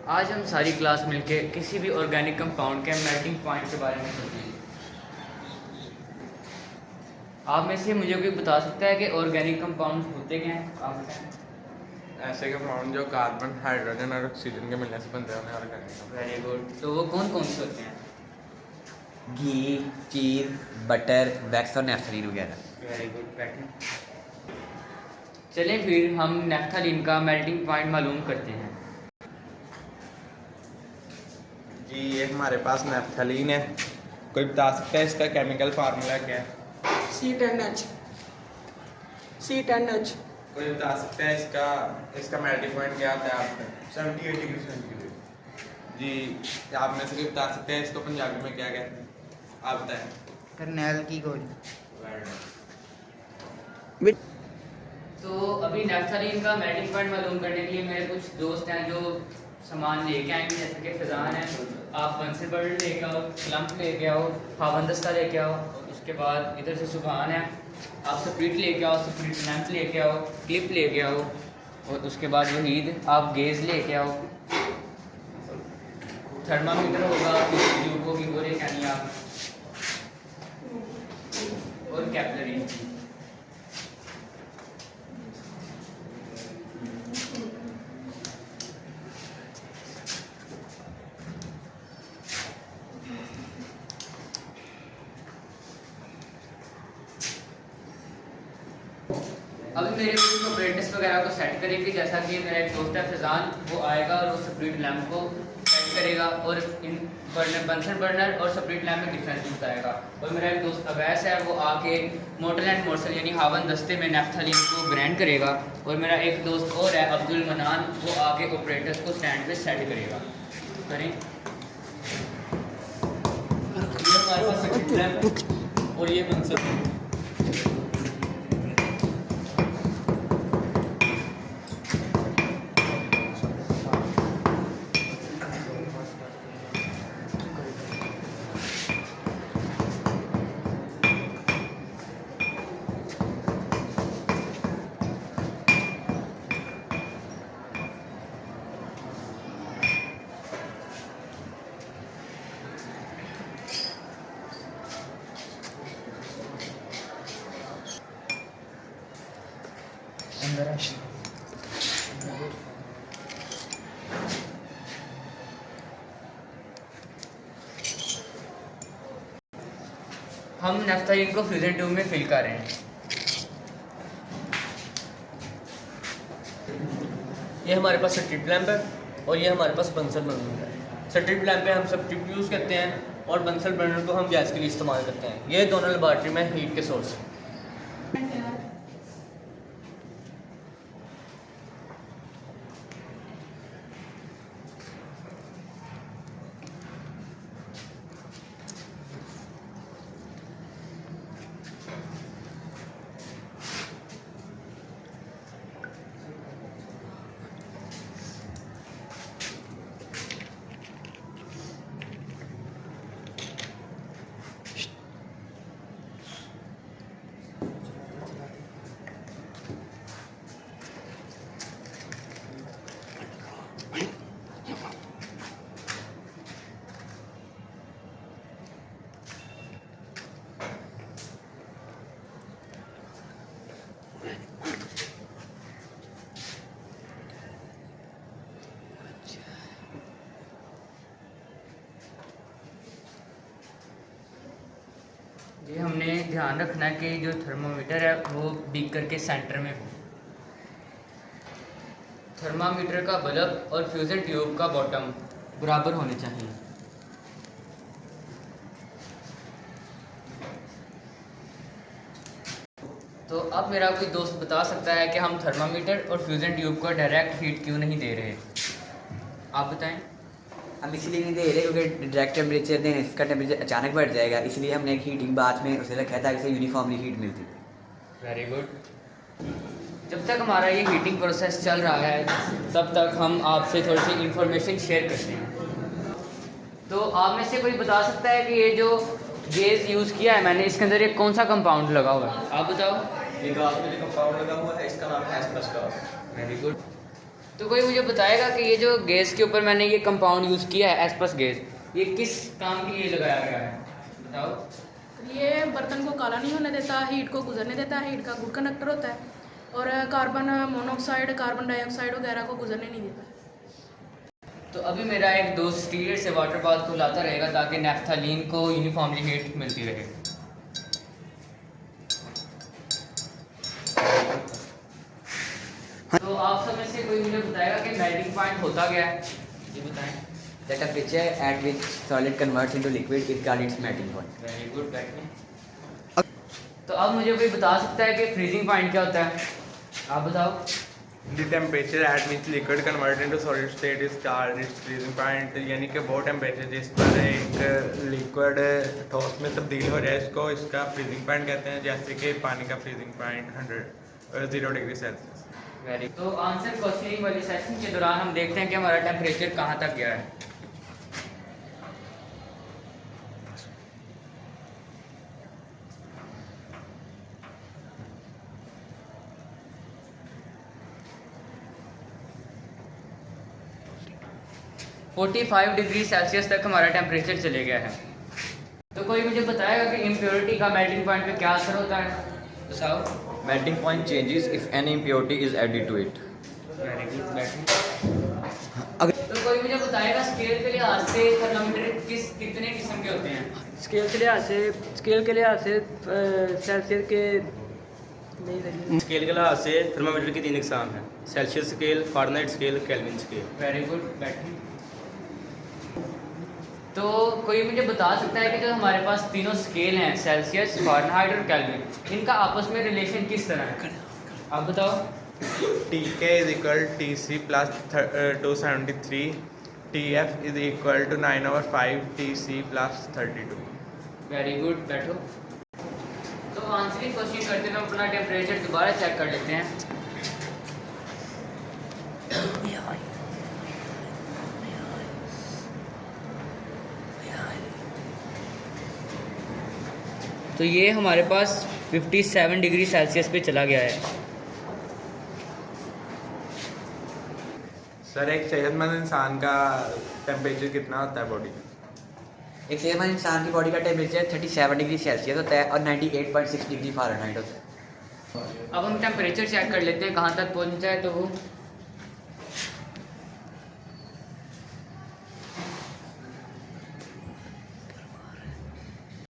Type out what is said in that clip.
आज हम सारी क्लास मिलके किसी भी ऑर्गेनिक कंपाउंड के मेल्टिंग पॉइंट के बारे में सोचेंगे। आप में से मुझे कोई बता सकता है कि ऑर्गेनिक कंपाउंड होते क्या हैं? आप बताएं। ऐसे कंपाउंड जो कार्बन, हाइड्रोजन और ऑक्सीजन के मिलने से बनते हैं उन्हें ऑर्गेनिक। Very good. तो वो कौन कौन से होते हैं? घी, चीज़, बटर, वैक्स और नेफ्थलीन वगैरह। Very good. बैठें। चलें फिर हम नेफ्थलीन का मेल्टिंग पॉइंट मालूम करते हैं। जी, ये हमारे पास नेफ्थलीन है। कोई बता सकता है इसका केमिकल फार्मूला क्या है? C10H। C10H। कोई बता सकता है इसका मेल्टिंग पॉइंट क्या होता है? आपका 70-80 डिग्री सेंटीग्रेड। जी, आप में से कोई बता सकते हैं इसको पंजाबी में क्या कहते हैं? आप बताएं। करनैल की गोली। तो अभी नेफ्थलीन का मेल्टिंग पॉइंट मालूम करने के लिए मेरे कुछ दोस्त हैं जो सामान लेके आएंगे, जैसे कि फिजान है, आप बंसल बर्ड लेके आओ, लंप लेके आओ, पाबंदस्ता लेके आओ, उसके बाद इधर से सुबहान है, आप स्प्रिट लेके आओ, स्प्रिट लैंप लेके आओ, क्लिप लेके आओ, और उसके बाद वहीद आप गेज लेके आओ, थर्मामीटर होगा, ट्यूब होगी वो लेके आनी आप, और कैपलरी। अभी मेरे कुछ ऑपरेटर्स वगैरह को सेट करेंगे, जैसा कि मेरा एक दोस्त है फिजान, वो आएगा और वो स्प्रिट लैम्प को सेट करेगा और इन बंसल बर्नर और स्प्रिट लैम्प में डिफरेंस बताएगा। और मेरा एक दोस्त अवैस है, वो आके मोटल एंड मोर्सल यानी हावन दस्ते में नेफ्थलीन को ग्राइंड करेगा। और मेरा एक दोस्त और है अब्दुल मनान, वो आके ऑपरेटर्स को स्टैंड पे सेट करेगा। करें। ये हमारे पास स्प्रिट लैम्प और ये बंसल। हम नेफ्थलीन को फ्यूजन ट्यूब में फिल कर रहे हैं। ये हमारे पास स्ट्रिप लैंप है और ये हमारे पास बंसल बर्नर है। स्ट्रिप लैंप पे हम सब टिप यूज़ करते हैं और बंसल बर्नर को हम गैस के लिए इस्तेमाल करते हैं। ये दोनों लेबॉर्ट्री में हीट के सोर्स हैं। ये हमने ध्यान रखना है कि जो थर्मामीटर है वो बीकर के सेंटर में हो। थर्मामीटर का बल्ब और फ्यूजन ट्यूब का बॉटम बराबर होने चाहिए। तो अब मेरा कोई दोस्त बता सकता है कि हम थर्मामीटर और फ्यूजन ट्यूब को डायरेक्ट हीट क्यों नहीं दे रहे? आप बताएं। हम इसलिए नहीं दे रहे क्योंकि डायरेक्ट टेम्परेचर देने से इसका टेम्परेचर अचानक बढ़ जाएगा, इसलिए हमने एक हीटिंग बाथ में उसे रखा था ताकि यूनिफॉर्मली हीट मिलती। Very good. जब तक हमारा ये हीटिंग प्रोसेस चल रहा है तब तक हम आपसे थोड़ी सी इंफॉर्मेशन शेयर करते हैं। तो आप में से कोई बता सकता है कि ये जो गेज यूज़ किया है मैंने, इसके अंदर एक कौन सा कंपाउंड लगा हुआ है? आप बताओ। ये गाज में जो कंपाउंड लगा हुआ है इसका नाम है एस्बेस्टॉस। Very good. तो कोई मुझे बताएगा कि ये जो गैस के ऊपर मैंने ये कंपाउंड यूज़ किया है एस्पस गैस, ये किस काम के लिए लगाया गया है, बताओ। ये बर्तन को काला नहीं होने देता, हीट को गुजरने देता है, हीट का गुड कंडक्टर होता है, और कार्बन मोनोऑक्साइड, कार्बन डाइऑक्साइड वगैरह को गुजरने नहीं देता। तो अभी मेरा एक दोस्त स्टील से वाटर बाथ को लाता रहेगा ताकि नेफ्थलीन को यूनिफॉर्मली हीट मिलती रहे। तो आप सब में से कोई मुझे बताएगा कि मेल्टिंग पॉइंट होता क्या है, ये बताएं। The temperature at which solid converts into liquid is called its melting point. Very good, बैठिए। तो अब मुझे कोई बता सकता है कि फ्रीजिंग पॉइंट क्या होता है, आप बताओ। The temperature at which liquid convert into solid state is called its freezing point, यानी कि वो टेम्परेचर जिस पर एक लिक्विड ठोस में तब्दील हो जाए इसको इसका फ्रीजिंग पॉइंट कहते हैं, जैसे कि पानी का freezing point 0 degree Celsius. Very. तो आंसर क्वेश्चनिंग वाले सेशन के दौरान हम देखते हैं कि हमारा टेम्परेचर कहाँ तक गया है। (45 डिग्री सेल्सियस तक हमारा टेम्परेचर चले गया है। तो कोई मुझे बताएगा कि इम्प्योरिटी का मेल्टिंग पॉइंट पे क्या असर होता है, बताओ। Melting point changes if any impurity is added to it. Very good, बैठिए। तो कोई मुझे बताएगा स्केल के लिहाज से थर्मामीटर कितने किस्म के होते हैं। स्केल के लिहाज से सेल्सियस के नहीं स्केल के लिहाज से थर्मामीटर की 3 इकसाम हैं, Celsius scale, Fahrenheit scale, kelvin scale. Very good, बैठिए। तो कोई मुझे बता सकता है कि जो हमारे पास तीनों स्केल हैं, सेल्सियस, फ़ारेनहाइट और केल्विन, इनका आपस में रिलेशन किस तरह है, आप बताओ। TK is equal TC plus 273, TF is equal to 9/5 TC plus 32। Very good, बैठो। तो आंसरिंग क्वेश्चन करते हुए अपना टेम्परेचर दोबारा चेक कर लेते हैं। तो ये हमारे पास 57 डिग्री सेल्सियस पे चला गया है। सर एक सेहतमंद इंसान का टेम्परेचर कितना होता है बॉडी में? एक सेहतमंद इंसान की बॉडी का टेम्परेचर 37 डिग्री सेल्सियस होता है और 98.6 डिग्री फ़ारेनहाइट होता है। अब हम टेम्परेचर चेक कर लेते हैं कहाँ तक पहुँचा है। तो वो